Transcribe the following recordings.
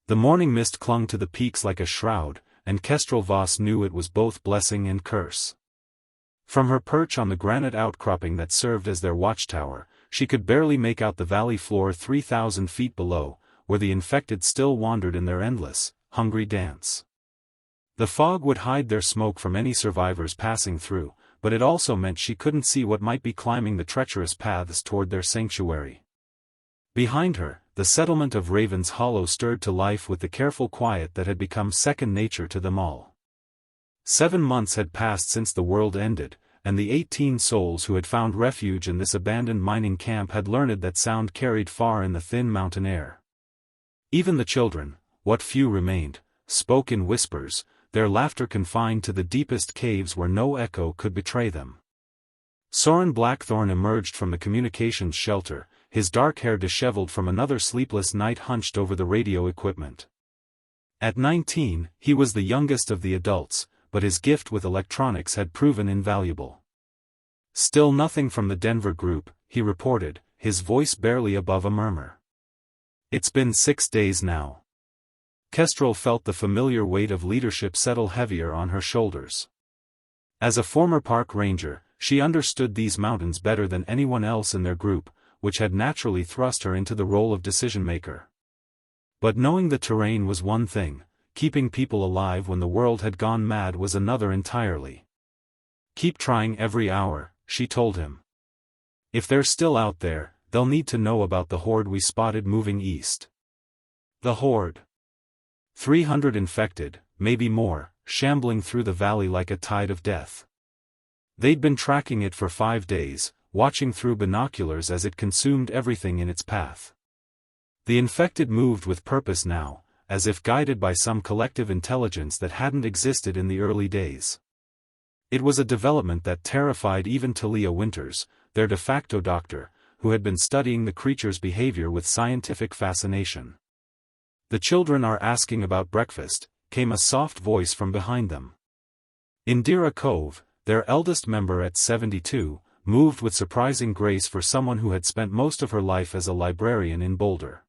The morning mist clung to the peaks like a shroud, and Kestrel Voss knew it was both blessing and curse. From her perch on the granite outcropping that served as their watchtower, she could barely make out the valley floor 3,000 feet below, where the infected still wandered in their endless, hungry dance. The fog would hide their smoke from any survivors passing through, but it also meant she couldn't see what might be climbing the treacherous paths toward their sanctuary. Behind her, the settlement of Raven's Hollow stirred to life with the careful quiet that had become second nature to them all. 7 months had passed since the world ended, and the 18 souls who had found refuge in this abandoned mining camp had learned that sound carried far in the thin mountain air. Even the children, what few remained, spoke in whispers, their laughter confined to the deepest caves where no echo could betray them. Soren Blackthorn emerged from the communications shelter, his dark hair disheveled from another sleepless night hunched over the radio equipment. At 19, he was the youngest of the adults, but his gift with electronics had proven invaluable. "Still nothing from the Denver group," he reported, his voice barely above a murmur. "It's been 6 days now." Kestrel felt the familiar weight of leadership settle heavier on her shoulders. As a former park ranger, she understood these mountains better than anyone else in their group, which had naturally thrust her into the role of decision-maker. But knowing the terrain was one thing, keeping people alive when the world had gone mad was another entirely. "Keep trying every hour," she told him. "If they're still out there, they'll need to know about the horde we spotted moving east." The horde. 300 infected, maybe more, shambling through the valley like a tide of death. They'd been tracking it for 5 days, watching through binoculars as it consumed everything in its path. The infected moved with purpose now, as if guided by some collective intelligence that hadn't existed in the early days. It was a development that terrified even Talia Winters, their de facto doctor, who had been studying the creature's behavior with scientific fascination. "The children are asking about breakfast," came a soft voice from behind them. Indira Cove, their eldest member at 72, moved with surprising grace for someone who had spent most of her life as a librarian in Boulder.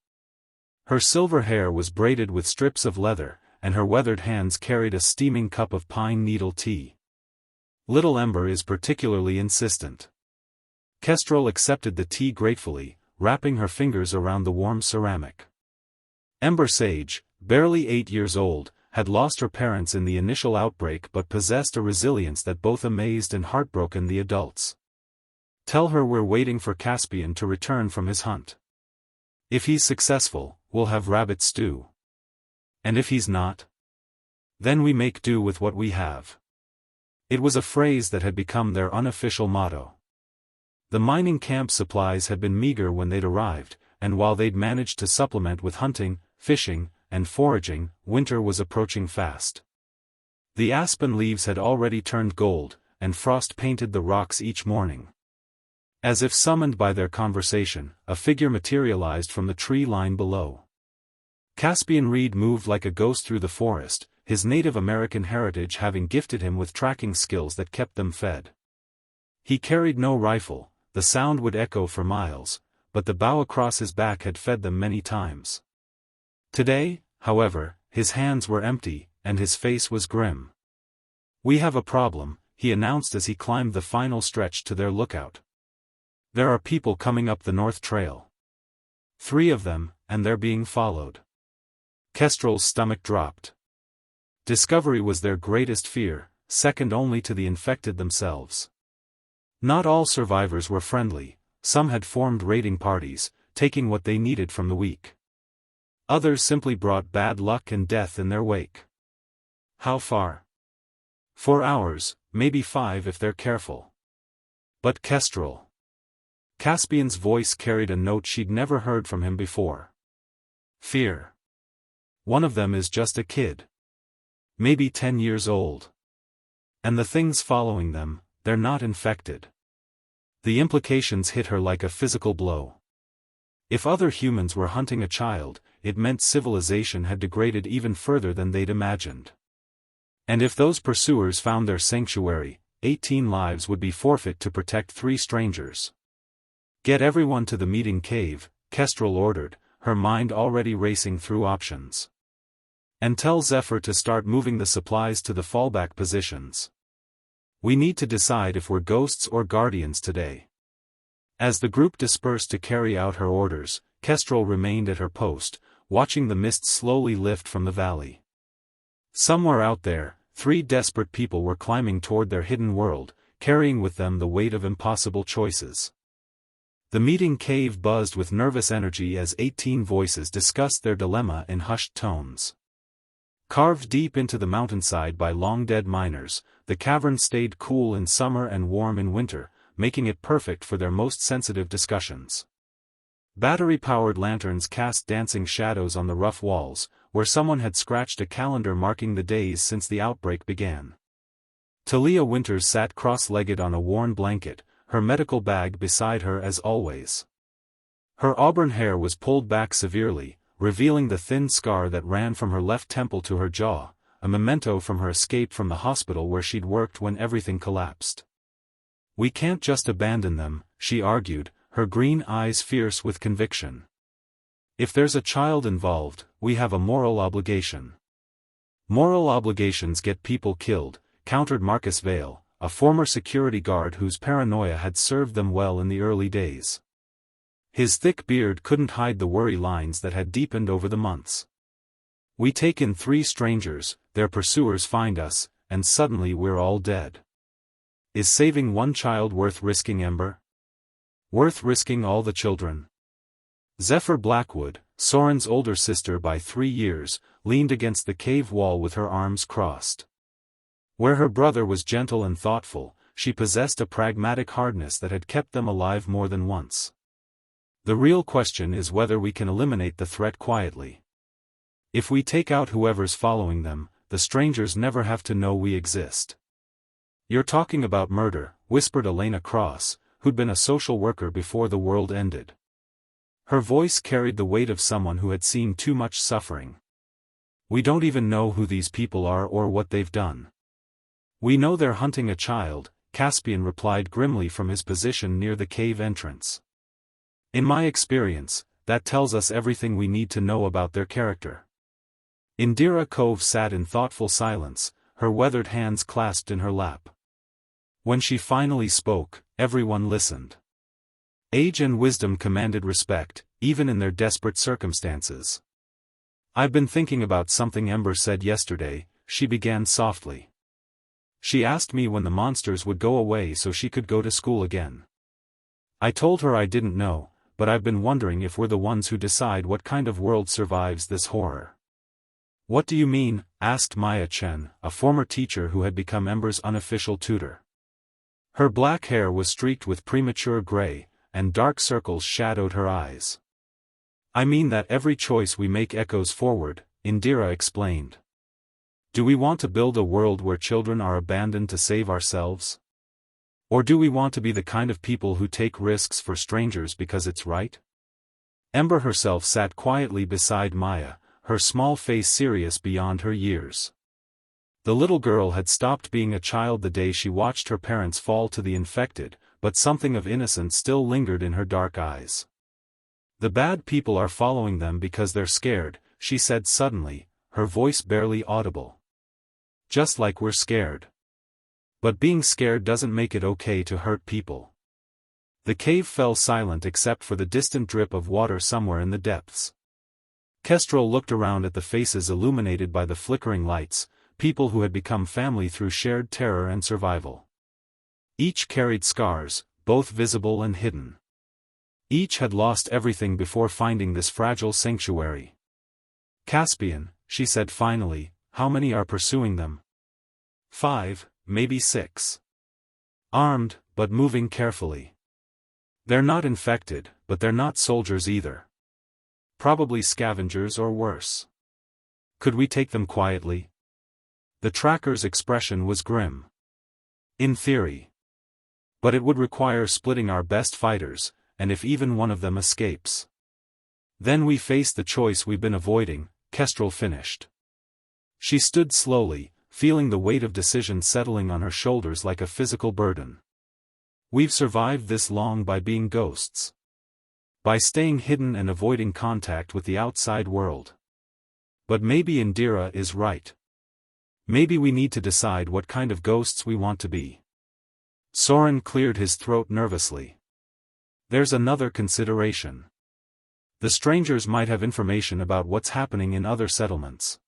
Her silver hair was braided with strips of leather, and her weathered hands carried a steaming cup of pine needle tea. Little Ember is particularly insistent. Kestrel accepted the tea gratefully, wrapping her fingers around the warm ceramic. Ember Sage, barely 8 years old, had lost her parents in the initial outbreak but possessed a resilience that both amazed and heartbroken the adults. "Tell her we're waiting for Caspian to return from his hunt. If he's successful, we'll have rabbit stew. And if he's not? Then we make do with what we have." It was a phrase that had become their unofficial motto. The mining camp supplies had been meager when they'd arrived, and while they'd managed to supplement with hunting, fishing, and foraging, winter was approaching fast. The aspen leaves had already turned gold, and frost painted the rocks each morning. As if summoned by their conversation, a figure materialized from the tree line below. Caspian Reed moved like a ghost through the forest, his Native American heritage having gifted him with tracking skills that kept them fed. He carried no rifle, the sound would echo for miles, but the bow across his back had fed them many times. Today, however, his hands were empty, and his face was grim. "We have a problem," he announced as he climbed the final stretch to their lookout. "There are people coming up the North Trail. 3 of them, and they're being followed." Kestrel's stomach dropped. Discovery was their greatest fear, second only to the infected themselves. Not all survivors were friendly, some had formed raiding parties, taking what they needed from the weak. Others simply brought bad luck and death in their wake. "How far?" 4 hours, maybe 5 if they're careful." "But Kestrel." Caspian's voice carried a note she'd never heard from him before. "Fear. One of them is just a kid. Maybe 10 years old. And the things following them, they're not infected." The implications hit her like a physical blow. If other humans were hunting a child, it meant civilization had degraded even further than they'd imagined. And if those pursuers found their sanctuary, 18 lives would be forfeit to protect 3 strangers. "Get everyone to the meeting cave," Kestrel ordered, her mind already racing through options. And tell Zephyr to start moving the supplies to the fallback positions. We need to decide if we're ghosts or guardians today. As the group dispersed to carry out her orders, Kestrel remained at her post, watching the mist slowly lift from the valley. Somewhere out there, 3 desperate people were climbing toward their hidden world, carrying with them the weight of impossible choices. The meeting cave buzzed with nervous energy as 18 voices discussed their dilemma in hushed tones. Carved deep into the mountainside by long-dead miners, the cavern stayed cool in summer and warm in winter, making it perfect for their most sensitive discussions. Battery-powered lanterns cast dancing shadows on the rough walls, where someone had scratched a calendar marking the days since the outbreak began. Talia Winters sat cross-legged on a worn blanket, her medical bag beside her as always. Her auburn hair was pulled back severely, revealing the thin scar that ran from her left temple to her jaw, a memento from her escape from the hospital where she'd worked when everything collapsed. "We can't just abandon them," she argued, her green eyes fierce with conviction. "If there's a child involved, we have a moral obligation." "Moral obligations get people killed," countered Marcus Vale, a former security guard whose paranoia had served them well in the early days. His thick beard couldn't hide the worry lines that had deepened over the months. "We take in 3 strangers, their pursuers find us, and suddenly we're all dead. Is saving 1 child worth risking, Ember? Worth risking all the children?" Zephyr Blackwood, Soren's older sister by 3 years, leaned against the cave wall with her arms crossed. Where her brother was gentle and thoughtful, she possessed a pragmatic hardness that had kept them alive more than once. "The real question is whether we can eliminate the threat quietly. If we take out whoever's following them, the strangers never have to know we exist." "You're talking about murder," whispered Elena Cross, who'd been a social worker before the world ended. Her voice carried the weight of someone who had seen too much suffering. "We don't even know who these people are or what they've done." "We know they're hunting a child," Caspian replied grimly from his position near the cave entrance. "In my experience, that tells us everything we need to know about their character." Indira Cove sat in thoughtful silence, her weathered hands clasped in her lap. When she finally spoke, everyone listened. Age and wisdom commanded respect, even in their desperate circumstances. "I've been thinking about something Ember said yesterday," she began softly. "She asked me when the monsters would go away so she could go to school again. I told her I didn't know, but I've been wondering if we're the ones who decide what kind of world survives this horror." "What do you mean?" asked Maya Chen, a former teacher who had become Ember's unofficial tutor. Her black hair was streaked with premature gray, and dark circles shadowed her eyes. "I mean that every choice we make echoes forward," Indira explained. "Do we want to build a world where children are abandoned to save ourselves? Or do we want to be the kind of people who take risks for strangers because it's right?" Ember herself sat quietly beside Maya, her small face serious beyond her years. The little girl had stopped being a child the day she watched her parents fall to the infected, but something of innocence still lingered in her dark eyes. "The bad people are following them because they're scared," she said suddenly, her voice barely audible. "Just like we're scared. But being scared doesn't make it okay to hurt people." The cave fell silent except for the distant drip of water somewhere in the depths. Kestrel looked around at the faces illuminated by the flickering lights, people who had become family through shared terror and survival. Each carried scars, both visible and hidden. Each had lost everything before finding this fragile sanctuary. "Caspian," she said finally, "how many are pursuing them?" 5, maybe 6. Armed, but moving carefully. They're not infected, but they're not soldiers either. Probably scavengers or worse. Could we take them quietly? The tracker's expression was grim. In theory. But it would require splitting our best fighters, and if even one of them escapes. Then we face the choice we've been avoiding, Kestrel finished. She stood slowly, feeling the weight of decision settling on her shoulders like a physical burden. We've survived this long by being ghosts. By staying hidden and avoiding contact with the outside world. But maybe Indira is right. Maybe we need to decide what kind of ghosts we want to be. Soren cleared his throat nervously. There's another consideration. The strangers might have information about what's happening in other settlements.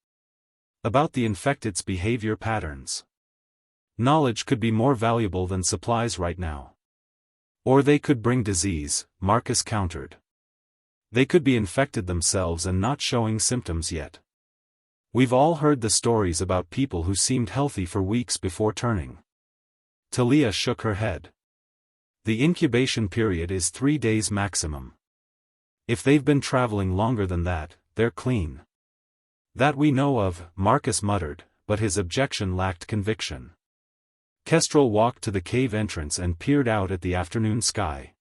About the infected's behavior patterns. Knowledge could be more valuable than supplies right now. Or they could bring disease, Marcus countered. They could be infected themselves and not showing symptoms yet. We've all heard the stories about people who seemed healthy for weeks before turning. Talia shook her head. The incubation period is 3 days maximum. If they've been traveling longer than that, they're clean. That we know of, Marcus muttered, but his objection lacked conviction. Kestrel walked to the cave entrance and peered out at the afternoon sky.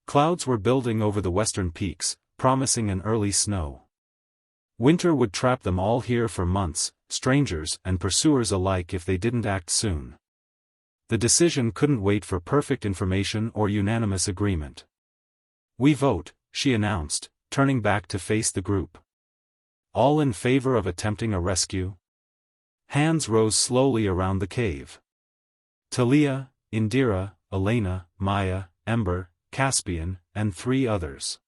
Clouds were building over the western peaks, promising an early snow. Winter would trap them all here for months, strangers and pursuers alike if they didn't act soon. The decision couldn't wait for perfect information or unanimous agreement. We vote, she announced, turning back to face the group. All in favor of attempting a rescue? Hands rose slowly around the cave. Talia, Indira, Elena, Maya, Ember, Caspian, and 3 others.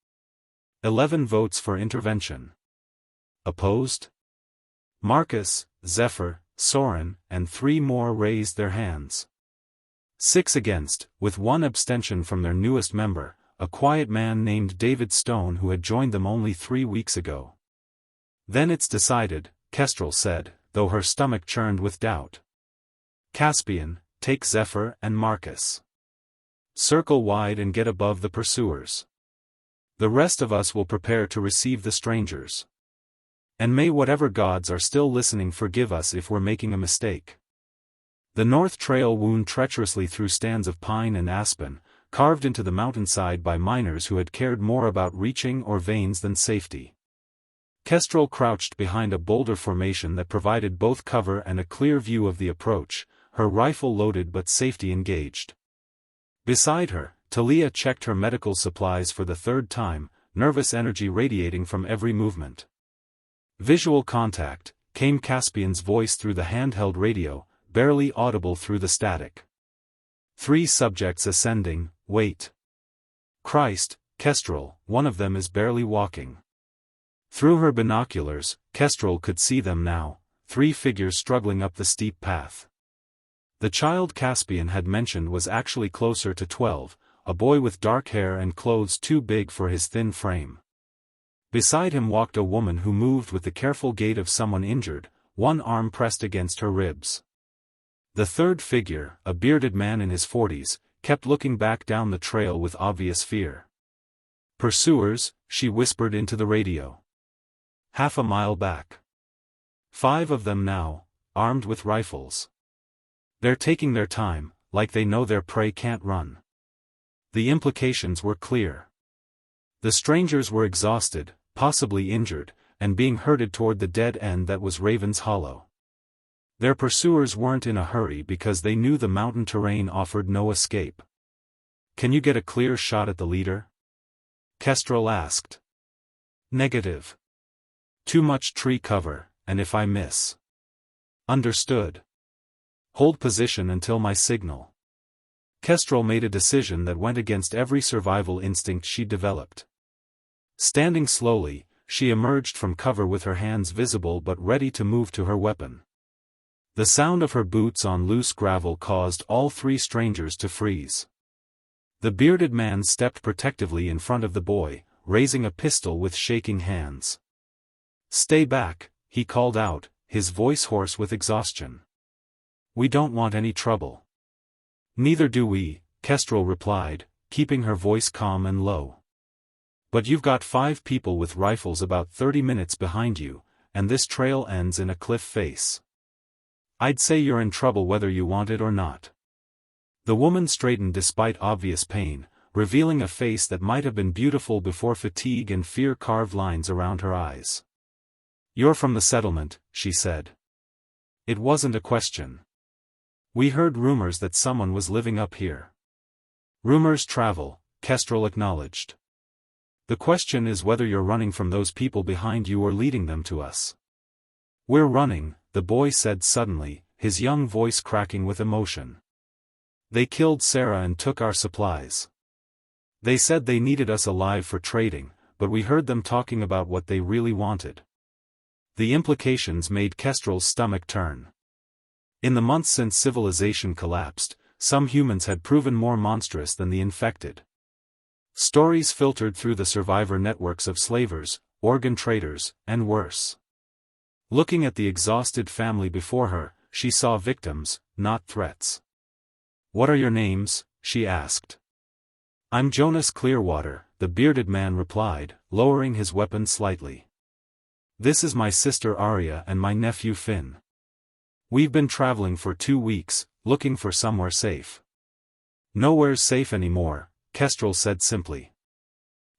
11 votes for intervention. Opposed? Marcus, Zephyr, Soren, and 3 more raised their hands. 6 against, with 1 abstention from their newest member, a quiet man named David Stone who had joined them only 3 weeks ago. Then it's decided, Kestrel said, though her stomach churned with doubt. Caspian, take Zephyr and Marcus. Circle wide and get above the pursuers. The rest of us will prepare to receive the strangers. And may whatever gods are still listening forgive us if we're making a mistake. The North Trail wound treacherously through stands of pine and aspen, carved into the mountainside by miners who had cared more about reaching or veins than safety. Kestrel crouched behind a boulder formation that provided both cover and a clear view of the approach, her rifle loaded but safety engaged. Beside her, Talia checked her medical supplies for the 3rd time, nervous energy radiating from every movement. Visual contact, came Caspian's voice through the handheld radio, barely audible through the static. 3 subjects ascending, wait. Christ, Kestrel, one of them is barely walking. Through her binoculars, Kestrel could see them now, 3 figures struggling up the steep path. The child Caspian had mentioned was actually closer to 12, a boy with dark hair and clothes too big for his thin frame. Beside him walked a woman who moved with the careful gait of someone injured, one arm pressed against her ribs. The 3rd figure, a bearded man in his 40s, kept looking back down the trail with obvious fear. Pursuers, she whispered into the radio. Half a mile back. 5 of them now, armed with rifles. They're taking their time, like they know their prey can't run. The implications were clear. The strangers were exhausted, possibly injured, and being herded toward the dead end that was Raven's Hollow. Their pursuers weren't in a hurry because they knew the mountain terrain offered no escape. Can you get a clear shot at the leader? Kestrel asked. Negative. Too much tree cover, and if I miss. Understood. Hold position until my signal. Kestrel made a decision that went against every survival instinct she developed. Standing slowly, she emerged from cover with her hands visible but ready to move to her weapon. The sound of her boots on loose gravel caused all 3 strangers to freeze. The bearded man stepped protectively in front of the boy, raising a pistol with shaking hands. Stay back, he called out, his voice hoarse with exhaustion. We don't want any trouble. Neither do we, Kestrel replied, keeping her voice calm and low. But you've got 5 people with rifles about 30 minutes behind you, and this trail ends in a cliff face. I'd say you're in trouble whether you want it or not. The woman straightened despite obvious pain, revealing a face that might have been beautiful before fatigue and fear carved lines around her eyes. You're from the settlement, she said. It wasn't a question. We heard rumors that someone was living up here. Rumors travel, Kestrel acknowledged. The question is whether you're running from those people behind you or leading them to us. "We're running," the boy said suddenly, his young voice cracking with emotion. "They killed Sarah and took our supplies. They said they needed us alive for trading, but we heard them talking about what they really wanted." The implications made Kestrel's stomach turn. In the months since civilization collapsed, some humans had proven more monstrous than the infected. Stories filtered through the survivor networks of slavers, organ traders, and worse. Looking at the exhausted family before her, she saw victims, not threats. "What are your names?" she asked. "I'm Jonas Clearwater," the bearded man replied, lowering his weapon slightly. "This is my sister Arya and my nephew Finn. We've been traveling for 2 weeks, looking for somewhere safe." "Nowhere's safe anymore," Kestrel said simply.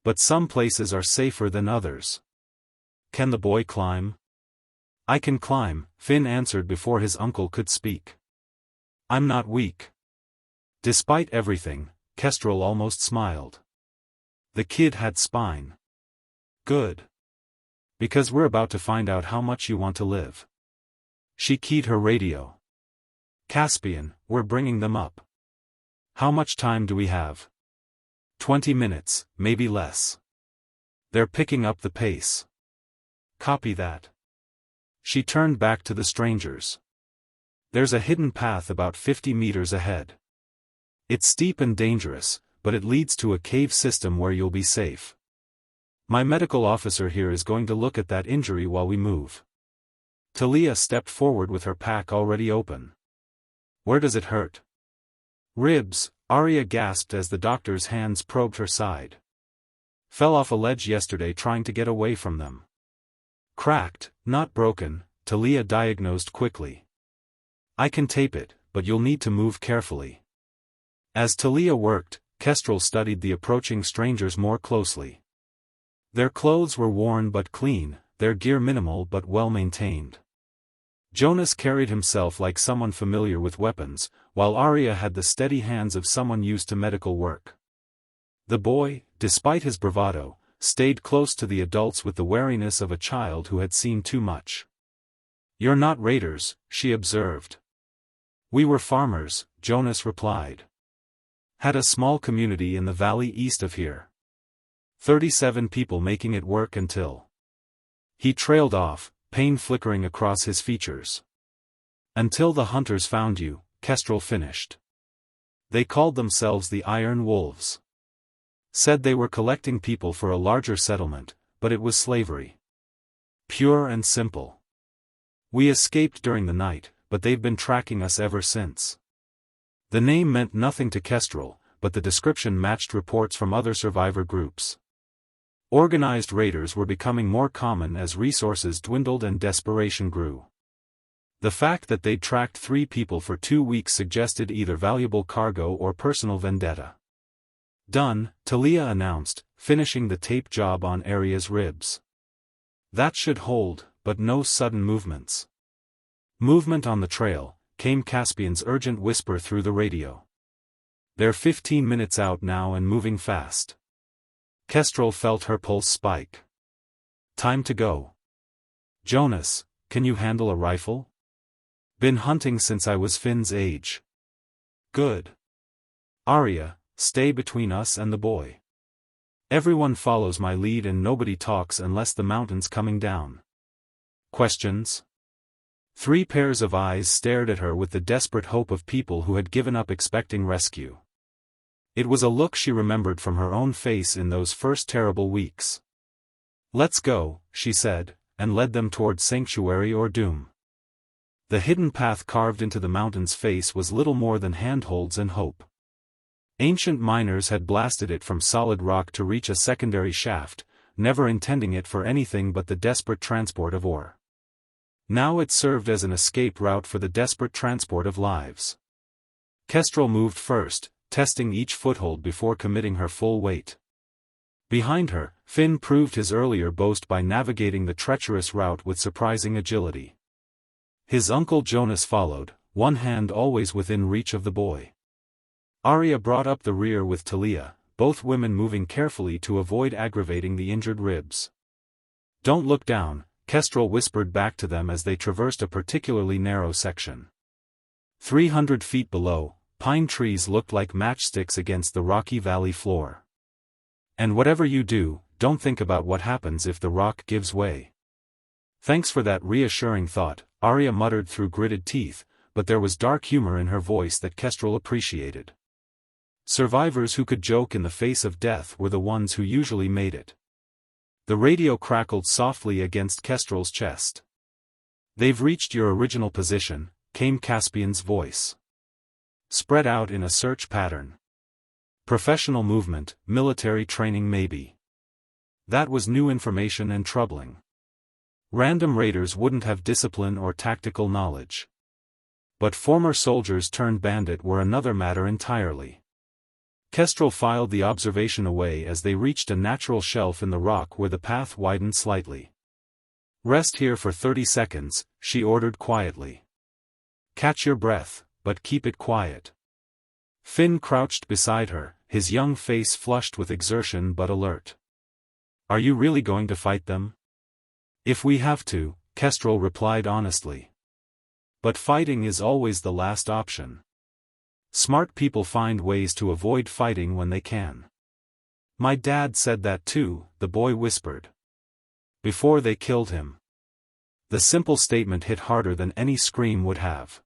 "But some places are safer than others." "Can the boy climb?" "I can climb," Finn answered before his uncle could speak. "I'm not weak." Despite everything, Kestrel almost smiled. The kid had spine. "Good. Because we're about to find out how much you want to live." She keyed her radio. "Caspian, we're bringing them up. How much time do we have?" 20 minutes, maybe less. They're picking up the pace." "Copy that." She turned back to the strangers. "There's a hidden path about 50 meters ahead. It's steep and dangerous, but it leads to a cave system where you'll be safe. My medical officer here is going to look at that injury while we move." Talia stepped forward with her pack already open. "Where does it hurt?" "Ribs," Arya gasped as the doctor's hands probed her side. "Fell off a ledge yesterday trying to get away from them." "Cracked, not broken," Talia diagnosed quickly. "I can tape it, but you'll need to move carefully." As Talia worked, Kestrel studied the approaching strangers more closely. Their clothes were worn but clean, their gear minimal but well-maintained. Jonas carried himself like someone familiar with weapons, while Arya had the steady hands of someone used to medical work. The boy, despite his bravado, stayed close to the adults with the wariness of a child who had seen too much. "You're not raiders," she observed. "We were farmers," Jonas replied. "Had a small community in the valley east of here. 37 people making it work until..." He trailed off, pain flickering across his features. "Until the hunters found you," Kestrel finished. "They called themselves the Iron Wolves. Said they were collecting people for a larger settlement, but it was slavery. Pure and simple. We escaped during the night, but they've been tracking us ever since." The name meant nothing to Kestrel, but the description matched reports from other survivor groups. Organized raiders were becoming more common as resources dwindled and desperation grew. The fact that they'd tracked 3 people for 2 weeks suggested either valuable cargo or personal vendetta. "Done," Talia announced, finishing the tape job on Arya's ribs. "That should hold, but no sudden movements." "Movement on the trail," came Caspian's urgent whisper through the radio. "They're 15 minutes out now and moving fast." Kestrel felt her pulse spike. "Time to go." "Jonas, can you handle a rifle?" "Been hunting since I was Finn's age." "Good." "Arya, stay between us and the boy. Everyone follows my lead and nobody talks unless the mountain's coming down." "Questions?" 3 pairs of eyes stared at her with the desperate hope of people who had given up expecting rescue. It was a look she remembered from her own face in those first terrible weeks. "Let's go," she said, and led them toward sanctuary or doom. The hidden path carved into the mountain's face was little more than handholds and hope. Ancient miners had blasted it from solid rock to reach a secondary shaft, never intending it for anything but the desperate transport of ore. Now it served as an escape route for the desperate transport of lives. Kestrel moved first, testing each foothold before committing her full weight. Behind her, Finn proved his earlier boast by navigating the treacherous route with surprising agility. His uncle Jonas followed, one hand always within reach of the boy. Arya brought up the rear with Talia, both women moving carefully to avoid aggravating the injured ribs. "Don't look down," Kestrel whispered back to them as they traversed a particularly narrow section. 300 feet below, pine trees looked like matchsticks against the rocky valley floor. And whatever you do, don't think about what happens if the rock gives way. Thanks for that reassuring thought, Arya muttered through gritted teeth, but there was dark humor in her voice that Kestrel appreciated. Survivors who could joke in the face of death were the ones who usually made it. The radio crackled softly against Kestrel's chest. "They've reached your original position," came Caspian's voice. "Spread out in a search pattern. Professional movement, military training maybe." That was new information and troubling. Random raiders wouldn't have discipline or tactical knowledge. But former soldiers turned bandit were another matter entirely. Kestrel filed the observation away as they reached a natural shelf in the rock where the path widened slightly. "Rest here for 30 seconds, she ordered quietly. "Catch your breath, but keep it quiet." Finn crouched beside her, his young face flushed with exertion but alert. "Are you really going to fight them?" "If we have to," Kestrel replied honestly. "But fighting is always the last option. Smart people find ways to avoid fighting when they can." "My dad said that too," the boy whispered. "Before they killed him." The simple statement hit harder than any scream would have.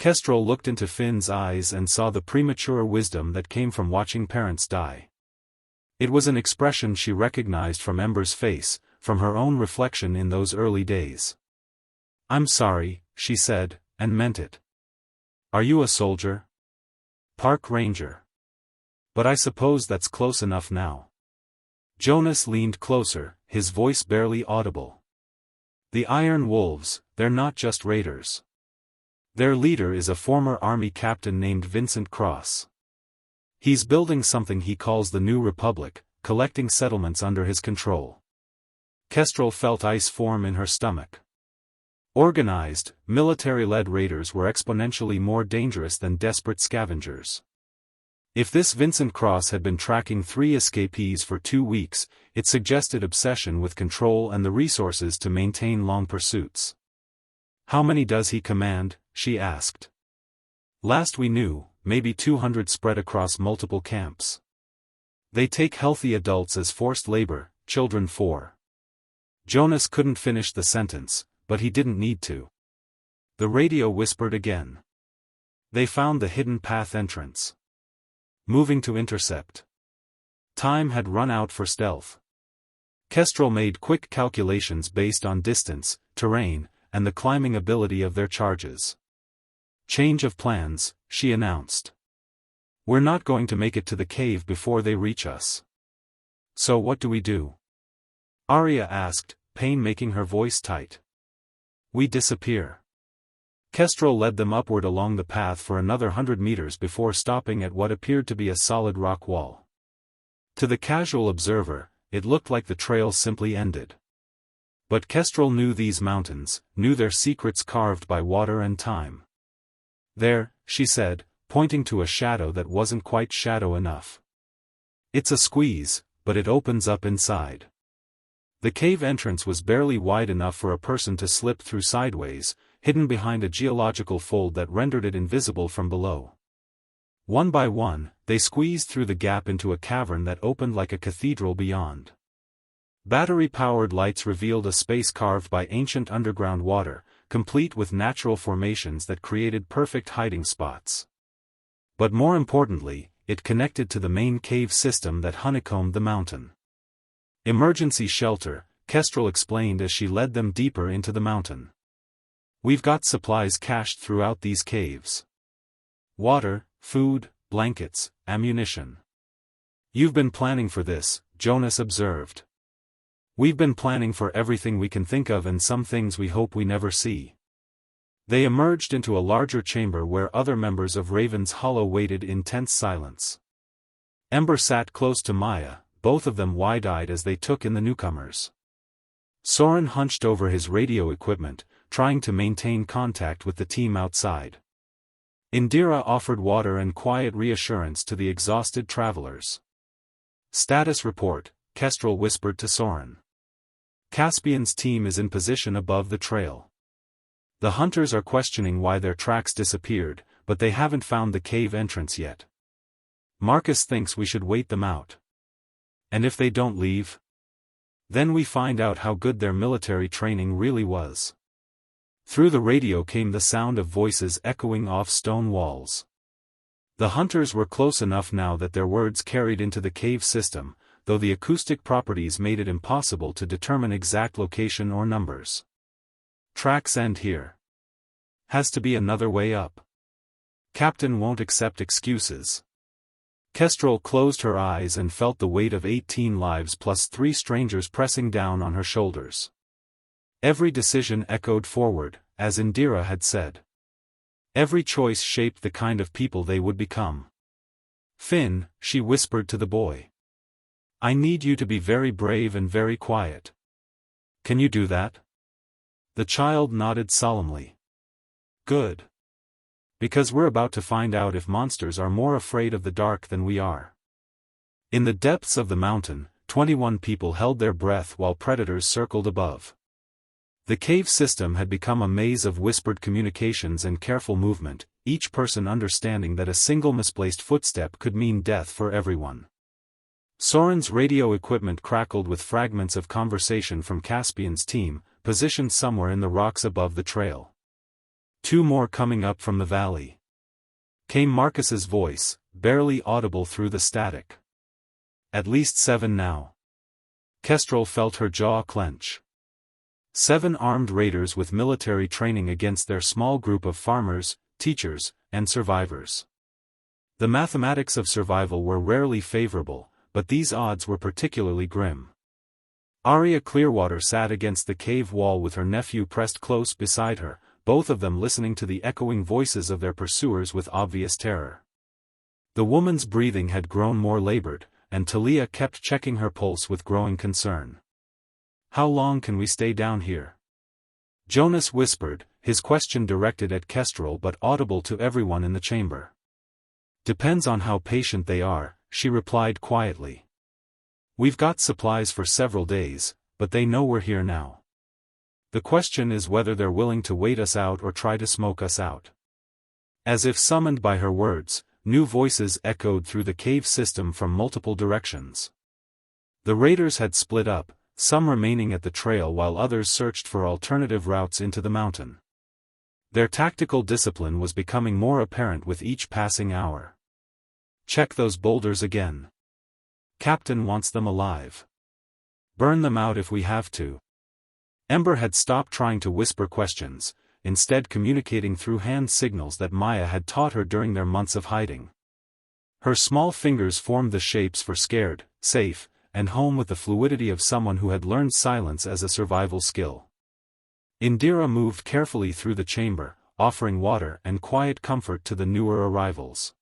Kestrel looked into Finn's eyes and saw the premature wisdom that came from watching parents die. It was an expression she recognized from Ember's face, from her own reflection in those early days. "I'm sorry," she said, and meant it. "Are you a soldier?" "Park ranger. But I suppose that's close enough now." Jonas leaned closer, his voice barely audible. "The Iron Wolves, they're not just raiders. Their leader is a former army captain named Vincent Cross. He's building something he calls the New Republic, collecting settlements under his control." Kestrel felt ice form in her stomach. Organized, military-led raiders were exponentially more dangerous than desperate scavengers. If this Vincent Cross had been tracking 3 escapees for 2 weeks, it suggested obsession with control and the resources to maintain long pursuits. "How many does he command?" she asked. "Last we knew, maybe 200 spread across multiple camps. They take healthy adults as forced labor, children 4. Jonas couldn't finish the sentence, but he didn't need to. The radio whispered again. They found the hidden path entrance. Moving to intercept. Time had run out for stealth. Kestrel made quick calculations based on distance, terrain, and the climbing ability of their charges. "Change of plans," she announced. "We're not going to make it to the cave before they reach us." "So what do we do?" Arya asked, pain making her voice tight. "We disappear." Kestrel led them upward along the path for another 100 meters before stopping at what appeared to be a solid rock wall. To the casual observer, it looked like the trail simply ended. But Kestrel knew these mountains, knew their secrets carved by water and time. "There," she said, pointing to a shadow that wasn't quite shadow enough. "It's a squeeze, but it opens up inside." The cave entrance was barely wide enough for a person to slip through sideways, hidden behind a geological fold that rendered it invisible from below. One by one, they squeezed through the gap into a cavern that opened like a cathedral beyond. Battery-powered lights revealed a space carved by ancient underground water, complete with natural formations that created perfect hiding spots. But more importantly, it connected to the main cave system that honeycombed the mountain. "Emergency shelter," Kestrel explained as she led them deeper into the mountain. "We've got supplies cached throughout these caves. Water, food, blankets, ammunition." "You've been planning for this," Jonas observed. "We've been planning for everything we can think of and some things we hope we never see." They emerged into a larger chamber where other members of Raven's Hollow waited in tense silence. Ember sat close to Maya, both of them wide-eyed as they took in the newcomers. Soren hunched over his radio equipment, trying to maintain contact with the team outside. Indira offered water and quiet reassurance to the exhausted travelers. "Status report," Kestrel whispered to Soren. Caspian's team is in position above the trail. The hunters are questioning why their tracks disappeared, but they haven't found the cave entrance yet. Marcus thinks we should wait them out. And if they don't leave? Then we find out how good their military training really was. Through the radio came the sound of voices echoing off stone walls. The hunters were close enough now that their words carried into the cave system, though the acoustic properties made it impossible to determine exact location or numbers. Tracks end here. Has to be another way up. Captain won't accept excuses. Kestrel closed her eyes and felt the weight of 18 lives plus 3 strangers pressing down on her shoulders. Every decision echoed forward, as Indira had said. Every choice shaped the kind of people they would become. Finn, she whispered to the boy. I need you to be very brave and very quiet. Can you do that? The child nodded solemnly. Good. Because we're about to find out if monsters are more afraid of the dark than we are. In the depths of the mountain, 21 people held their breath while predators circled above. The cave system had become a maze of whispered communications and careful movement, each person understanding that a single misplaced footstep could mean death for everyone. Soren's radio equipment crackled with fragments of conversation from Caspian's team, positioned somewhere in the rocks above the trail. 2 more coming up from the valley. Came Marcus's voice, barely audible through the static. At least 7 now. Kestrel felt her jaw clench. 7 armed raiders with military training against their small group of farmers, teachers, and survivors. The mathematics of survival were rarely favorable, but these odds were particularly grim. Arya Clearwater sat against the cave wall with her nephew pressed close beside her, both of them listening to the echoing voices of their pursuers with obvious terror. The woman's breathing had grown more labored, and Talia kept checking her pulse with growing concern. How long can we stay down here? Jonas whispered, his question directed at Kestrel but audible to everyone in the chamber. Depends on how patient they are, she replied quietly. We've got supplies for several days, but they know we're here now. The question is whether they're willing to wait us out or try to smoke us out. As if summoned by her words, new voices echoed through the cave system from multiple directions. The raiders had split up, some remaining at the trail while others searched for alternative routes into the mountain. Their tactical discipline was becoming more apparent with each passing hour. Check those boulders again. Captain wants them alive. Burn them out if we have to. Ember had stopped trying to whisper questions, instead communicating through hand signals that Maya had taught her during their months of hiding. Her small fingers formed the shapes for scared, safe, and home with the fluidity of someone who had learned silence as a survival skill. Indira moved carefully through the chamber, offering water and quiet comfort to the newer arrivals.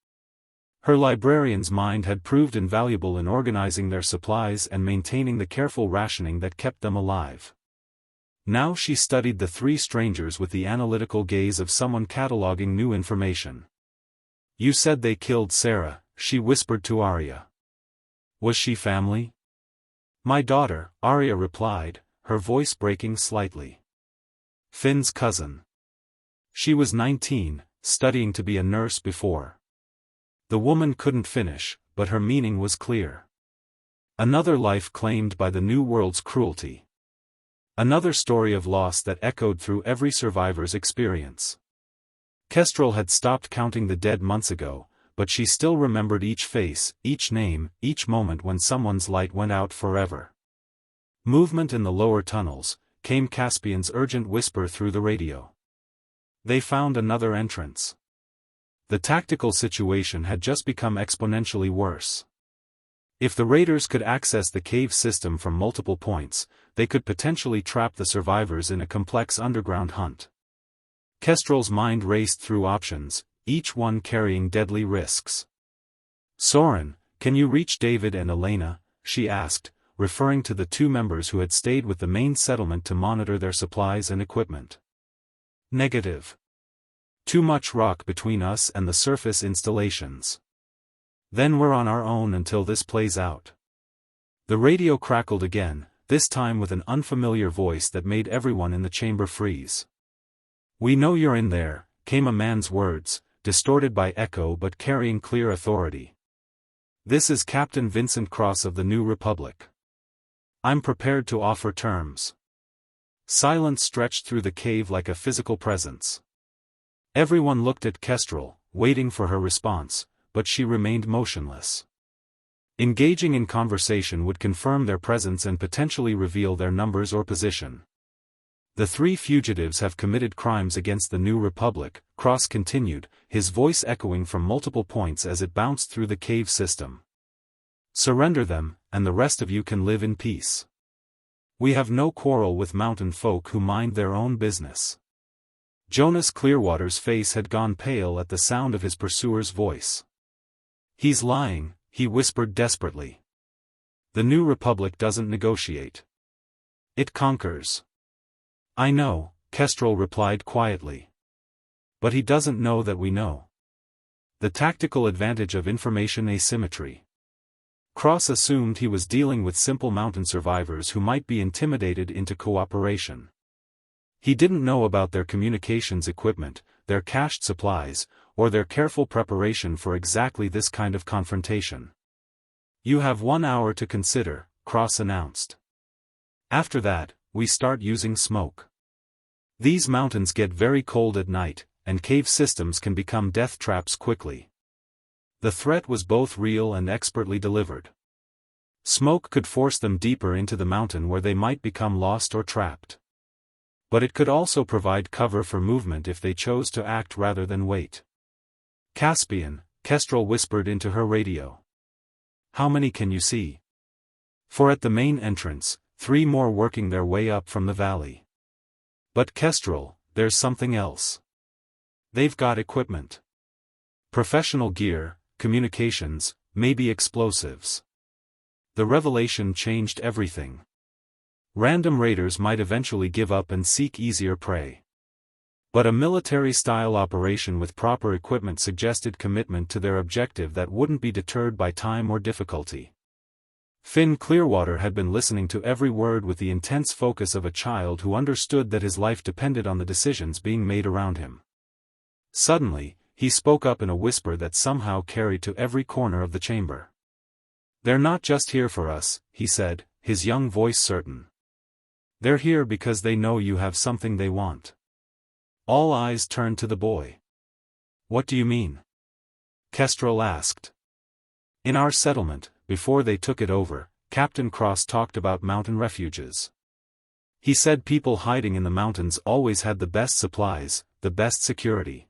Her librarian's mind had proved invaluable in organizing their supplies and maintaining the careful rationing that kept them alive. Now she studied the 3 strangers with the analytical gaze of someone cataloging new information. You said they killed Sarah, she whispered to Arya. Was she family? My daughter, Arya replied, her voice breaking slightly. Finn's cousin. She was 19, studying to be a nurse before. The woman couldn't finish, but her meaning was clear. Another life claimed by the New World's cruelty. Another story of loss that echoed through every survivor's experience. Kestrel had stopped counting the dead months ago, but she still remembered each face, each name, each moment when someone's light went out forever. Movement in the lower tunnels, came Caspian's urgent whisper through the radio. They found another entrance. The tactical situation had just become exponentially worse. If the raiders could access the cave system from multiple points, they could potentially trap the survivors in a complex underground hunt. Kestrel's mind raced through options, each one carrying deadly risks. Soren, can you reach David and Elena? She asked, referring to the 2 members who had stayed with the main settlement to monitor their supplies and equipment. Negative. Too much rock between us and the surface installations. Then we're on our own until this plays out. The radio crackled again, this time with an unfamiliar voice that made everyone in the chamber freeze. "We know you're in there," came a man's words, distorted by echo but carrying clear authority. "This is Captain Vincent Cross of the New Republic. I'm prepared to offer terms." Silence stretched through the cave like a physical presence. Everyone looked at Kestrel, waiting for her response, but she remained motionless. Engaging in conversation would confirm their presence and potentially reveal their numbers or position. "The three fugitives have committed crimes against the New Republic," Cross continued, his voice echoing from multiple points as it bounced through the cave system. "Surrender them, and the rest of you can live in peace. We have no quarrel with mountain folk who mind their own business." Jonas Clearwater's face had gone pale at the sound of his pursuer's voice. "He's lying," he whispered desperately. "The New Republic doesn't negotiate. It conquers." "I know," Kestrel replied quietly. "But he doesn't know that we know. The tactical advantage of information asymmetry." Cross assumed he was dealing with simple mountain survivors who might be intimidated into cooperation. He didn't know about their communications equipment, their cached supplies, or their careful preparation for exactly this kind of confrontation. "You have 1 hour to consider," Cross announced. "After that, we start using smoke. These mountains get very cold at night, and cave systems can become death traps quickly." The threat was both real and expertly delivered. Smoke could force them deeper into the mountain where they might become lost or trapped. But it could also provide cover for movement if they chose to act rather than wait. "Caspian," Kestrel whispered into her radio. "How many can you see?" "For at the main entrance, 3 more working their way up from the valley." "But Kestrel, there's something else. They've got equipment. Professional gear, communications, maybe explosives." The revelation changed everything. Random raiders might eventually give up and seek easier prey. But a military-style operation with proper equipment suggested commitment to their objective that wouldn't be deterred by time or difficulty. Finn Clearwater had been listening to every word with the intense focus of a child who understood that his life depended on the decisions being made around him. Suddenly, he spoke up in a whisper that somehow carried to every corner of the chamber. "They're not just here for us," he said, his young voice certain. "They're here because they know you have something they want." All eyes turned to the boy. "What do you mean?" Kestrel asked. "In our settlement, before they took it over, Captain Cross talked about mountain refuges. He said people hiding in the mountains always had the best supplies, the best security.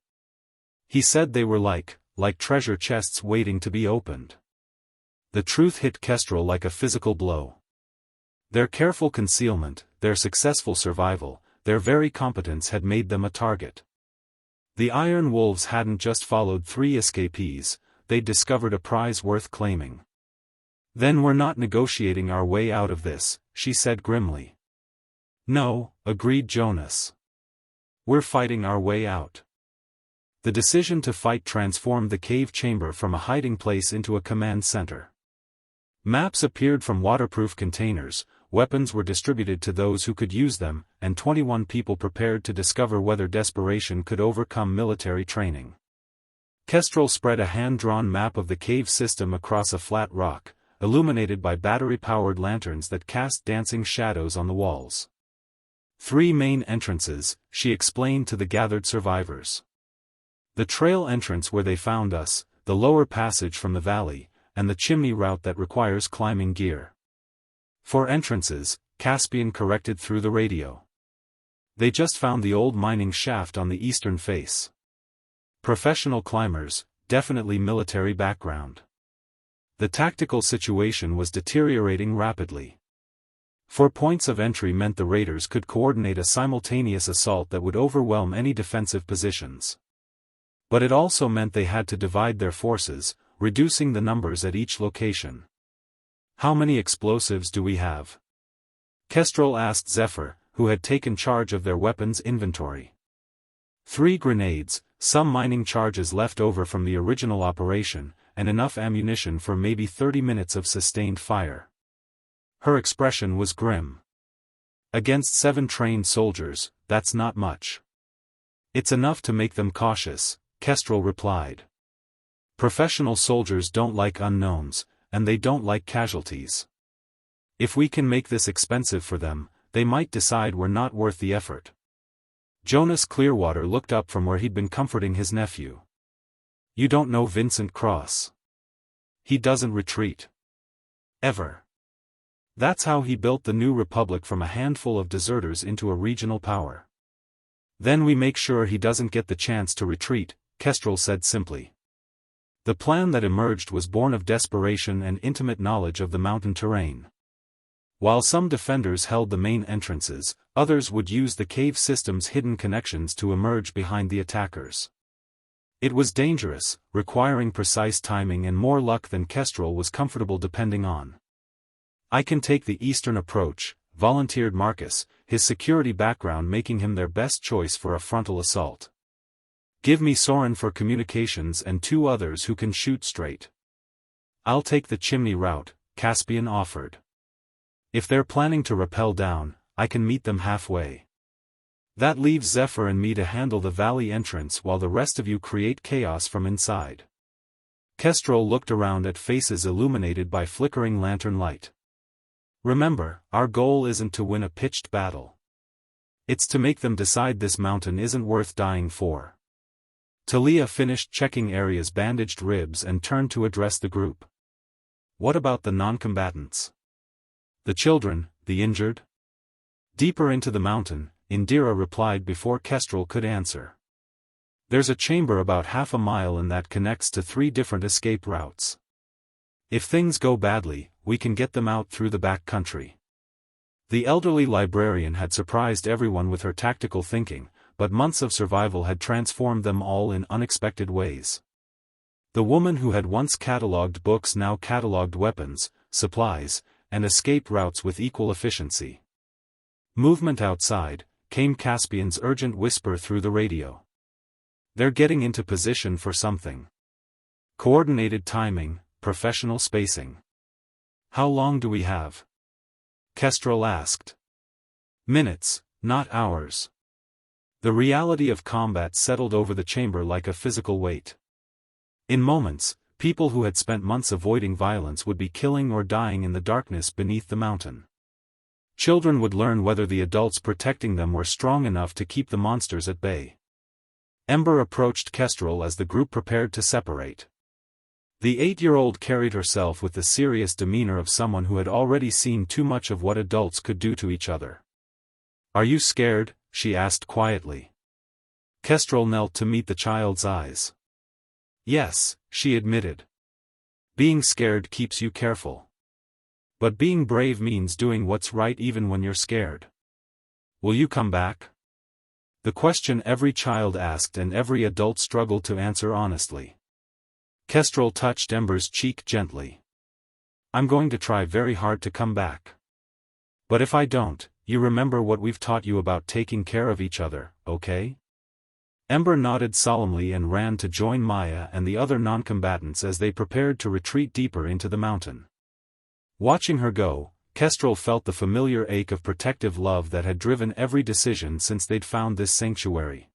He said they were like treasure chests waiting to be opened." The truth hit Kestrel like a physical blow. Their careful concealment, their successful survival, their very competence had made them a target. The Iron Wolves hadn't just followed 3 escapees, they'd discovered a prize worth claiming. "Then we're not negotiating our way out of this," she said grimly. "No," agreed Jonas. "We're fighting our way out." The decision to fight transformed the cave chamber from a hiding place into a command center. Maps appeared from waterproof containers, weapons were distributed to those who could use them, and 21 people prepared to discover whether desperation could overcome military training. Kestrel spread a hand-drawn map of the cave system across a flat rock, illuminated by battery-powered lanterns that cast dancing shadows on the walls. 3 main entrances, she explained to the gathered survivors. The trail entrance where they found us, the lower passage from the valley, and the chimney route that requires climbing gear. 4 entrances, Caspian corrected through the radio. They just found the old mining shaft on the eastern face. Professional climbers, definitely military background. The tactical situation was deteriorating rapidly. 4 points of entry meant the raiders could coordinate a simultaneous assault that would overwhelm any defensive positions. But it also meant they had to divide their forces, reducing the numbers at each location. "How many explosives do we have?" Kestrel asked Zephyr, who had taken charge of their weapons inventory. 3 grenades, some mining charges left over from the original operation, and enough ammunition for maybe 30 minutes of sustained fire. Her expression was grim. Against 7 trained soldiers, that's not much. It's enough to make them cautious, Kestrel replied. Professional soldiers don't like unknowns, and they don't like casualties. If we can make this expensive for them, they might decide we're not worth the effort. Jonas Clearwater looked up from where he'd been comforting his nephew. You don't know Vincent Cross. He doesn't retreat. Ever. That's how he built the new republic from a handful of deserters into a regional power. Then we make sure he doesn't get the chance to retreat, Kestrel said simply. The plan that emerged was born of desperation and intimate knowledge of the mountain terrain. While some defenders held the main entrances, others would use the cave system's hidden connections to emerge behind the attackers. It was dangerous, requiring precise timing and more luck than Kestrel was comfortable depending on. I can take the eastern approach, volunteered Marcus, his security background making him their best choice for a frontal assault. Give me Soren for communications and 2 others who can shoot straight. I'll take the chimney route, Caspian offered. If they're planning to rappel down, I can meet them halfway. That leaves Zephyr and me to handle the valley entrance while the rest of you create chaos from inside. Kestrel looked around at faces illuminated by flickering lantern light. Remember, our goal isn't to win a pitched battle. It's to make them decide this mountain isn't worth dying for. Talia finished checking Arya's bandaged ribs and turned to address the group. What about the non-combatants? The children, the injured? Deeper into the mountain, Indira replied before Kestrel could answer. There's a chamber about half a mile in that connects to 3 different escape routes. If things go badly, we can get them out through the back country. The elderly librarian had surprised everyone with her tactical thinking, but months of survival had transformed them all in unexpected ways. The woman who had once catalogued books now catalogued weapons, supplies, and escape routes with equal efficiency. Movement outside, came Caspian's urgent whisper through the radio. They're getting into position for something. Coordinated timing, professional spacing. How long do we have? Kestrel asked. Minutes, not hours. The reality of combat settled over the chamber like a physical weight. In moments, people who had spent months avoiding violence would be killing or dying in the darkness beneath the mountain. Children would learn whether the adults protecting them were strong enough to keep the monsters at bay. Ember approached Kestrel as the group prepared to separate. The 8-year-old carried herself with the serious demeanor of someone who had already seen too much of what adults could do to each other. Are you scared? She asked quietly. Kestrel knelt to meet the child's eyes. Yes, she admitted. Being scared keeps you careful. But being brave means doing what's right even when you're scared. Will you come back? The question every child asked and every adult struggled to answer honestly. Kestrel touched Ember's cheek gently. I'm going to try very hard to come back. But if I don't, you remember what we've taught you about taking care of each other, okay? Ember nodded solemnly and ran to join Maya and the other non-combatants as they prepared to retreat deeper into the mountain. Watching her go, Kestrel felt the familiar ache of protective love that had driven every decision since they'd found this sanctuary.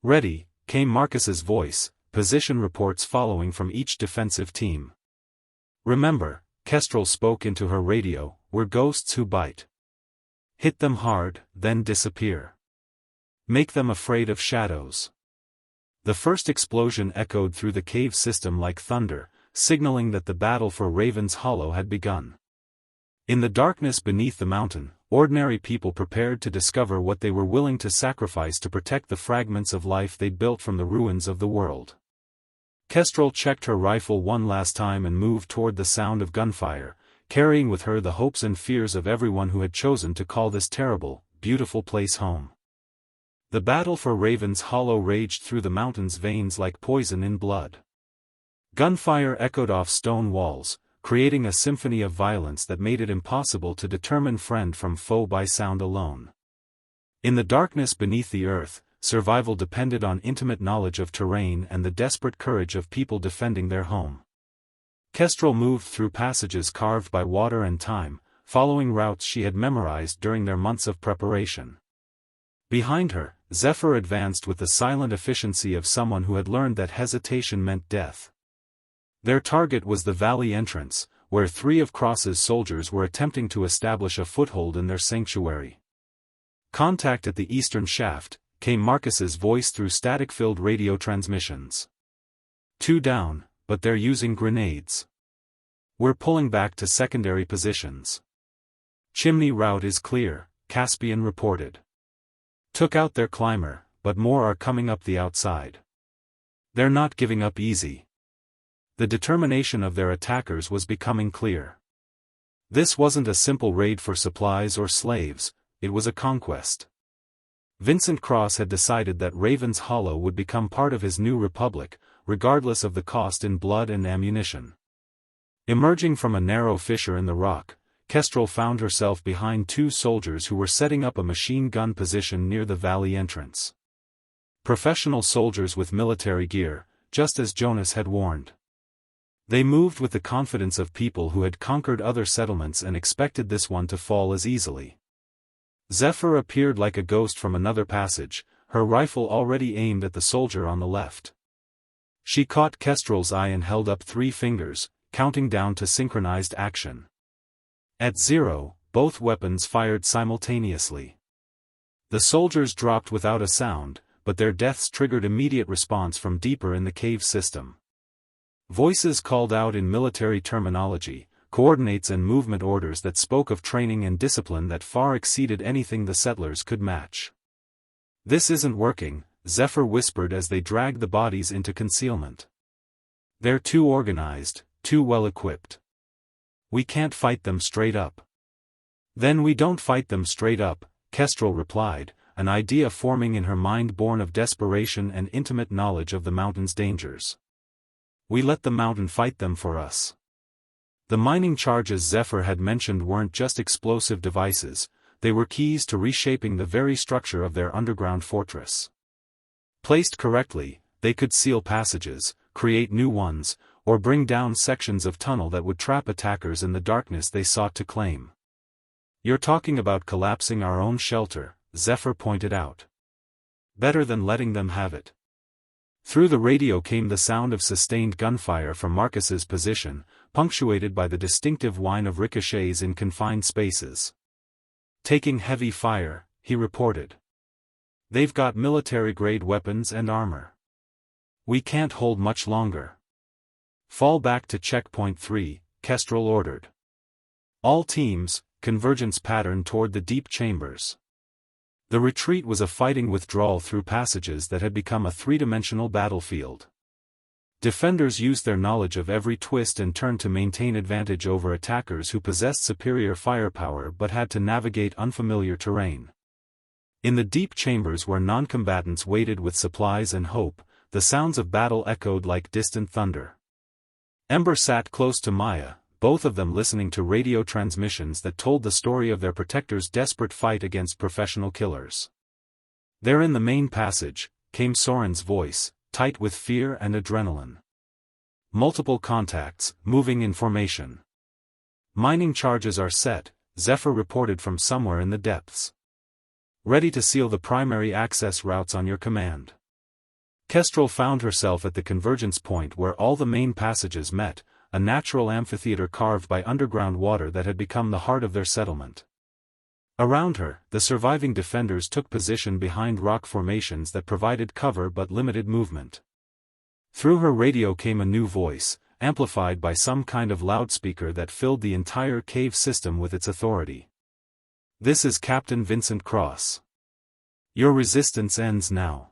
Ready, came Marcus's voice, position reports following from each defensive team. Remember, Kestrel spoke into her radio, we're ghosts who bite. Hit them hard, then disappear. Make them afraid of shadows. The first explosion echoed through the cave system like thunder, signaling that the battle for Raven's Hollow had begun. In the darkness beneath the mountain, ordinary people prepared to discover what they were willing to sacrifice to protect the fragments of life they'd built from the ruins of the world. Kestrel checked her rifle one last time and moved toward the sound of gunfire, carrying with her the hopes and fears of everyone who had chosen to call this terrible, beautiful place home. The battle for Raven's Hollow raged through the mountain's veins like poison in blood. Gunfire echoed off stone walls, creating a symphony of violence that made it impossible to determine friend from foe by sound alone. In the darkness beneath the earth, survival depended on intimate knowledge of terrain and the desperate courage of people defending their home. Kestrel moved through passages carved by water and time, following routes she had memorized during their months of preparation. Behind her, Zephyr advanced with the silent efficiency of someone who had learned that hesitation meant death. Their target was the valley entrance, where 3 of Cross's soldiers were attempting to establish a foothold in their sanctuary. "Contact at the eastern shaft," came Marcus's voice through static-filled radio transmissions. "2 down, but they're using grenades. We're pulling back to secondary positions." "Chimney route is clear," Caspian reported. "Took out their climber, but more are coming up the outside. They're not giving up easy." The determination of their attackers was becoming clear. This wasn't a simple raid for supplies or slaves, it was a conquest. Vincent Cross had decided that Raven's Hollow would become part of his new republic, regardless of the cost in blood and ammunition. Emerging from a narrow fissure in the rock, Kestrel found herself behind 2 soldiers who were setting up a machine gun position near the valley entrance. Professional soldiers with military gear, just as Jonas had warned. They moved with the confidence of people who had conquered other settlements and expected this one to fall as easily. Zephyr appeared like a ghost from another passage, her rifle already aimed at the soldier on the left. She caught Kestrel's eye and held up 3 fingers, counting down to synchronized action. At 0, both weapons fired simultaneously. The soldiers dropped without a sound, but their deaths triggered immediate response from deeper in the cave system. Voices called out in military terminology, coordinates and movement orders that spoke of training and discipline that far exceeded anything the settlers could match. "This isn't working," Zephyr whispered as they dragged the bodies into concealment. "They're too organized, too well equipped. We can't fight them straight up." "Then we don't fight them straight up," Kestrel replied, an idea forming in her mind born of desperation and intimate knowledge of the mountain's dangers. "We let the mountain fight them for us." The mining charges Zephyr had mentioned weren't just explosive devices, they were keys to reshaping the very structure of their underground fortress. Placed correctly, they could seal passages, create new ones, or bring down sections of tunnel that would trap attackers in the darkness they sought to claim. "You're talking about collapsing our own shelter," Zephyr pointed out. "Better than letting them have it." Through the radio came the sound of sustained gunfire from Marcus's position, punctuated by the distinctive whine of ricochets in confined spaces. "Taking heavy fire," he reported. "They've got military-grade weapons and armor. We can't hold much longer." "Fall back to checkpoint 3, Kestrel ordered. "All teams, convergence pattern toward the deep chambers." The retreat was a fighting withdrawal through passages that had become a 3-dimensional battlefield. Defenders used their knowledge of every twist and turn to maintain advantage over attackers who possessed superior firepower but had to navigate unfamiliar terrain. In the deep chambers where non-combatants waited with supplies and hope, the sounds of battle echoed like distant thunder. Ember sat close to Maya, both of them listening to radio transmissions that told the story of their protector's desperate fight against professional killers. "They're in the main passage," came Soren's voice, tight with fear and adrenaline. "Multiple contacts, moving in formation. Mining charges are set," Zephyr reported from somewhere in the depths. "Ready to seal the primary access routes on your command." Kestrel found herself at the convergence point where all the main passages met, a natural amphitheater carved by underground water that had become the heart of their settlement. Around her, the surviving defenders took position behind rock formations that provided cover but limited movement. Through her radio came a new voice, amplified by some kind of loudspeaker that filled the entire cave system with its authority. "This is Captain Vincent Cross. Your resistance ends now.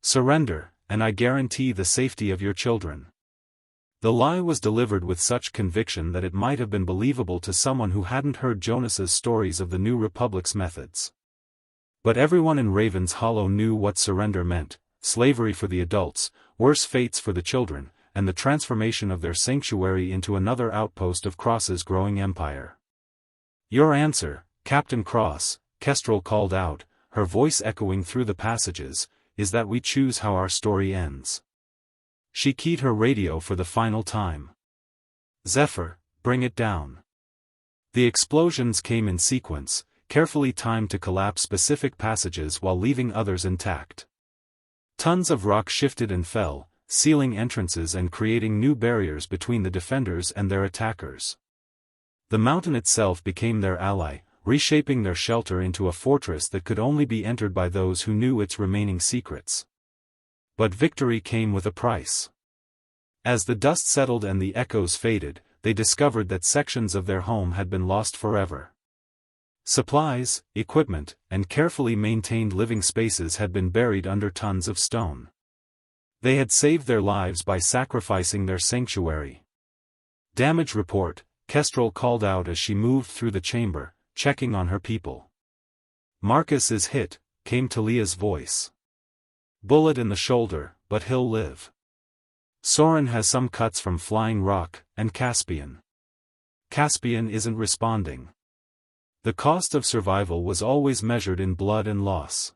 Surrender, and I guarantee the safety of your children." The lie was delivered with such conviction that it might have been believable to someone who hadn't heard Jonas's stories of the New Republic's methods. But everyone in Raven's Hollow knew what surrender meant: slavery for the adults, worse fates for the children, and the transformation of their sanctuary into another outpost of Cross's growing empire. "Your answer, Captain Cross," Kestrel called out, her voice echoing through the passages, "is that we choose how our story ends." She keyed her radio for the final time. "Zephyr, bring it down." The explosions came in sequence, carefully timed to collapse specific passages while leaving others intact. Tons of rock shifted and fell, sealing entrances and creating new barriers between the defenders and their attackers. The mountain itself became their ally, reshaping their shelter into a fortress that could only be entered by those who knew its remaining secrets. But victory came with a price. As the dust settled and the echoes faded, they discovered that sections of their home had been lost forever. Supplies, equipment, and carefully maintained living spaces had been buried under tons of stone. They had saved their lives by sacrificing their sanctuary. "Damage report," Kestrel called out as she moved through the chamber, checking on her people. "Marcus is hit," came Talia's voice. "Bullet in the shoulder, but he'll live. Soren has some cuts from flying rock, and Caspian isn't responding." The cost of survival was always measured in blood and loss.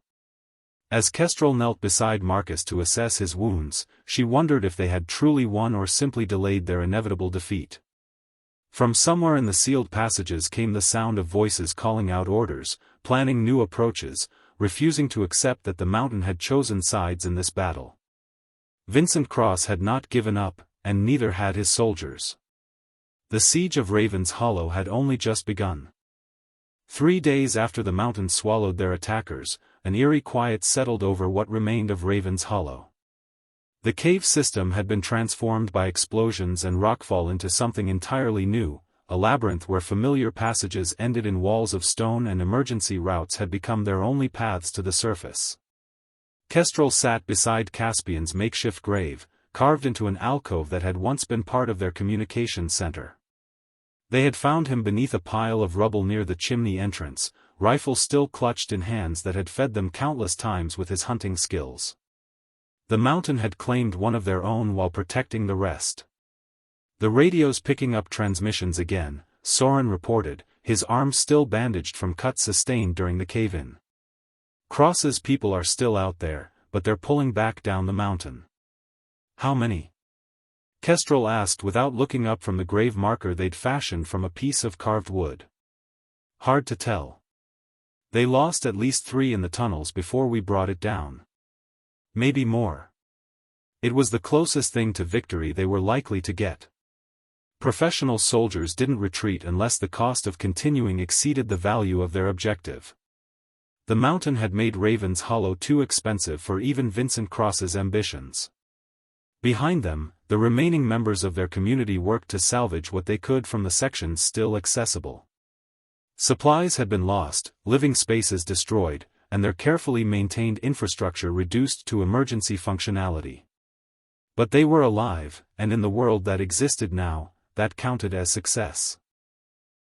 As Kestrel knelt beside Marcus to assess his wounds, she wondered if they had truly won or simply delayed their inevitable defeat. From somewhere in the sealed passages came the sound of voices calling out orders, planning new approaches, refusing to accept that the mountain had chosen sides in this battle. Vincent Cross had not given up, and neither had his soldiers. The siege of Raven's Hollow had only just begun. 3 days after the mountain swallowed their attackers, an eerie quiet settled over what remained of Raven's Hollow. The cave system had been transformed by explosions and rockfall into something entirely new, a labyrinth where familiar passages ended in walls of stone and emergency routes had become their only paths to the surface. Kestrel sat beside Caspian's makeshift grave, carved into an alcove that had once been part of their communications center. They had found him beneath a pile of rubble near the chimney entrance, rifle still clutched in hands that had fed them countless times with his hunting skills. The mountain had claimed one of their own while protecting the rest. The radio's picking up transmissions again, Soren reported, his arm still bandaged from cuts sustained during the cave-in. "Cross's people are still out there, but they're pulling back down the mountain." "How many?" Kestrel asked without looking up from the grave marker they'd fashioned from a piece of carved wood. "Hard to tell. They lost at least 3 in the tunnels before we brought it down. Maybe more." It was the closest thing to victory they were likely to get. Professional soldiers didn't retreat unless the cost of continuing exceeded the value of their objective. The mountain had made Raven's Hollow too expensive for even Vincent Cross's ambitions. Behind them, the remaining members of their community worked to salvage what they could from the sections still accessible. Supplies had been lost, living spaces destroyed, and their carefully maintained infrastructure reduced to emergency functionality. But they were alive, and in the world that existed now, that counted as success.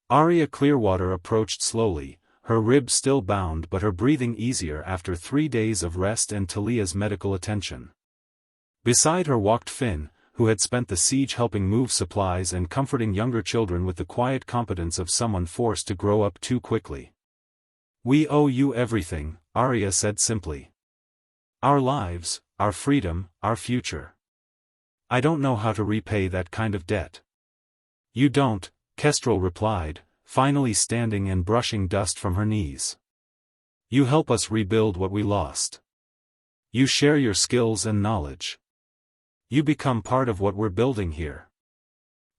Arya Clearwater approached slowly, her ribs still bound but her breathing easier after 3 days of rest and Talia's medical attention. Beside her walked Finn, who had spent the siege helping move supplies and comforting younger children with the quiet competence of someone forced to grow up too quickly. "We owe you everything," Arya said simply. "Our lives, our freedom, our future. I don't know how to repay that kind of debt." "You don't," Kestrel replied, finally standing and brushing dust from her knees. "You help us rebuild what we lost. You share your skills and knowledge. You become part of what we're building here."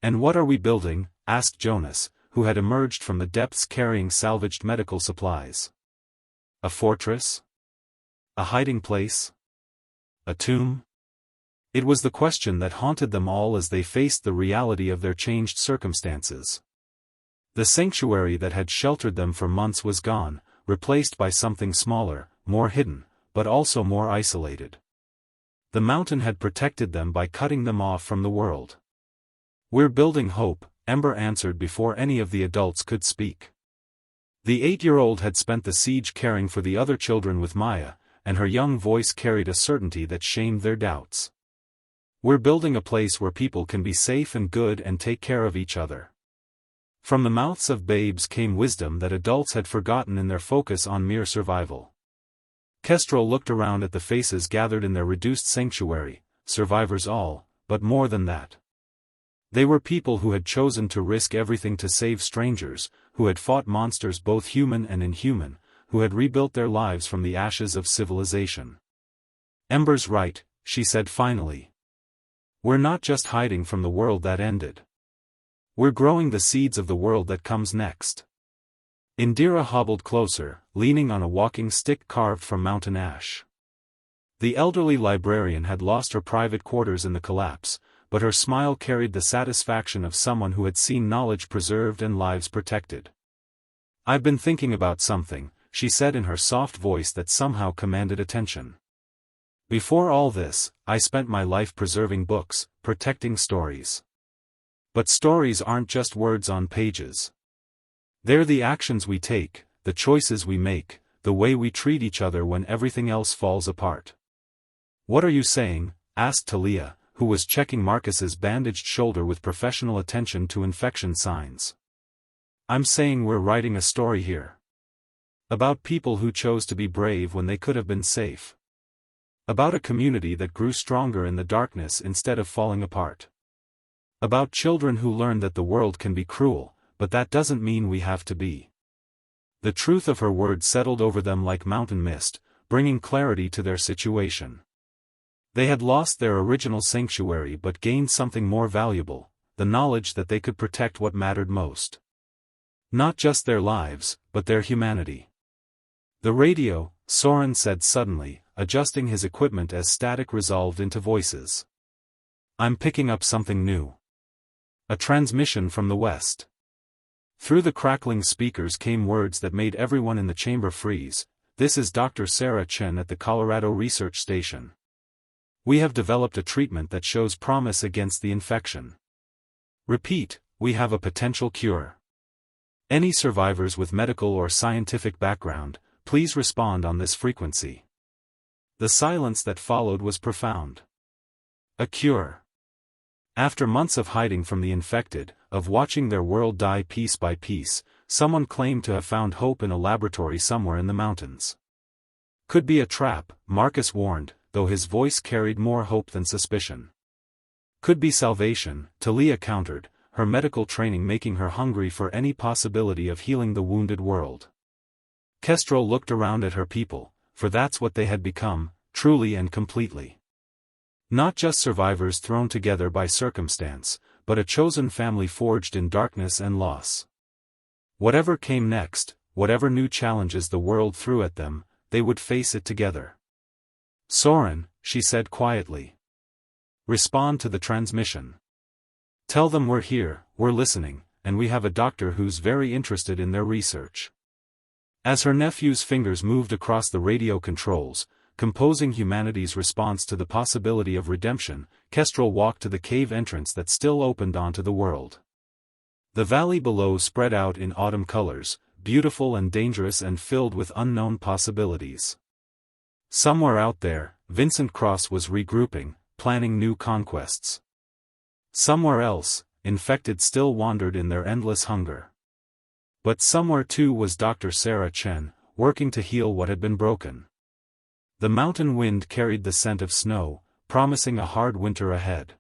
"And what are we building?" asked Jonas, who had emerged from the depths carrying salvaged medical supplies. "A fortress? A hiding place? A tomb?" It was the question that haunted them all as they faced the reality of their changed circumstances. The sanctuary that had sheltered them for months was gone, replaced by something smaller, more hidden, but also more isolated. The mountain had protected them by cutting them off from the world. "We're building hope," Ember answered before any of the adults could speak. The 8-year-old had spent the siege caring for the other children with Maya, and her young voice carried a certainty that shamed their doubts. "We're building a place where people can be safe and good and take care of each other." From the mouths of babes came wisdom that adults had forgotten in their focus on mere survival. Kestrel looked around at the faces gathered in their reduced sanctuary, survivors all, but more than that. They were people who had chosen to risk everything to save strangers, who had fought monsters both human and inhuman, who had rebuilt their lives from the ashes of civilization. "Ember's right," she said finally. "We're not just hiding from the world that ended. We're growing the seeds of the world that comes next." Indira hobbled closer, leaning on a walking stick carved from mountain ash. The elderly librarian had lost her private quarters in the collapse, but her smile carried the satisfaction of someone who had seen knowledge preserved and lives protected. "I've been thinking about something," she said in her soft voice that somehow commanded attention. "Before all this, I spent my life preserving books, protecting stories. But stories aren't just words on pages. They're the actions we take, the choices we make, the way we treat each other when everything else falls apart." "What are you saying?" asked Talia, who was checking Marcus's bandaged shoulder with professional attention to infection signs. "I'm saying we're writing a story here. About people who chose to be brave when they could have been safe. About a community that grew stronger in the darkness instead of falling apart. About children who learned that the world can be cruel, but that doesn't mean we have to be." The truth of her words settled over them like mountain mist, bringing clarity to their situation. They had lost their original sanctuary but gained something more valuable, the knowledge that they could protect what mattered most. Not just their lives, but their humanity. "The radio," Soren said suddenly, adjusting his equipment as static resolved into voices. "I'm picking up something new. A transmission from the west." Through the crackling speakers came words that made everyone in the chamber freeze. "This is Dr. Sarah Chen at the Colorado Research Station. We have developed a treatment that shows promise against the infection. Repeat, we have a potential cure. Any survivors with medical or scientific background, please respond on this frequency." The silence that followed was profound. A cure. After months of hiding from the infected, of watching their world die piece by piece, someone claimed to have found hope in a laboratory somewhere in the mountains. "Could be a trap," Marcus warned, though his voice carried more hope than suspicion. "Could be salvation," Talia countered, her medical training making her hungry for any possibility of healing the wounded world. Kestrel looked around at her people, for that's what they had become, truly and completely. Not just survivors thrown together by circumstance, but a chosen family forged in darkness and loss. Whatever came next, whatever new challenges the world threw at them, they would face it together. "Soren," she said quietly. "Respond to the transmission. Tell them we're here, we're listening, and we have a doctor who's very interested in their research." As her nephew's fingers moved across the radio controls, composing humanity's response to the possibility of redemption, Kestrel walked to the cave entrance that still opened onto the world. The valley below spread out in autumn colors, beautiful and dangerous and filled with unknown possibilities. Somewhere out there, Vincent Cross was regrouping, planning new conquests. Somewhere else, infected still wandered in their endless hunger. But somewhere too was Dr. Sarah Chen, working to heal what had been broken. The mountain wind carried the scent of snow, promising a hard winter ahead.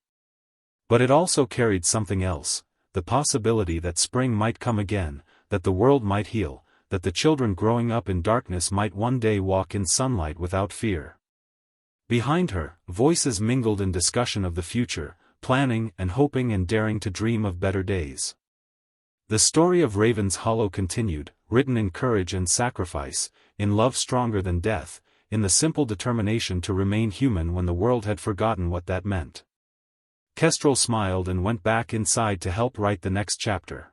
But it also carried something else, the possibility that spring might come again, that the world might heal, that the children growing up in darkness might one day walk in sunlight without fear. Behind her, voices mingled in discussion of the future, planning and hoping and daring to dream of better days. The story of Raven's Hollow continued, written in courage and sacrifice, in love stronger than death, in the simple determination to remain human when the world had forgotten what that meant. Kestrel smiled and went back inside to help write the next chapter.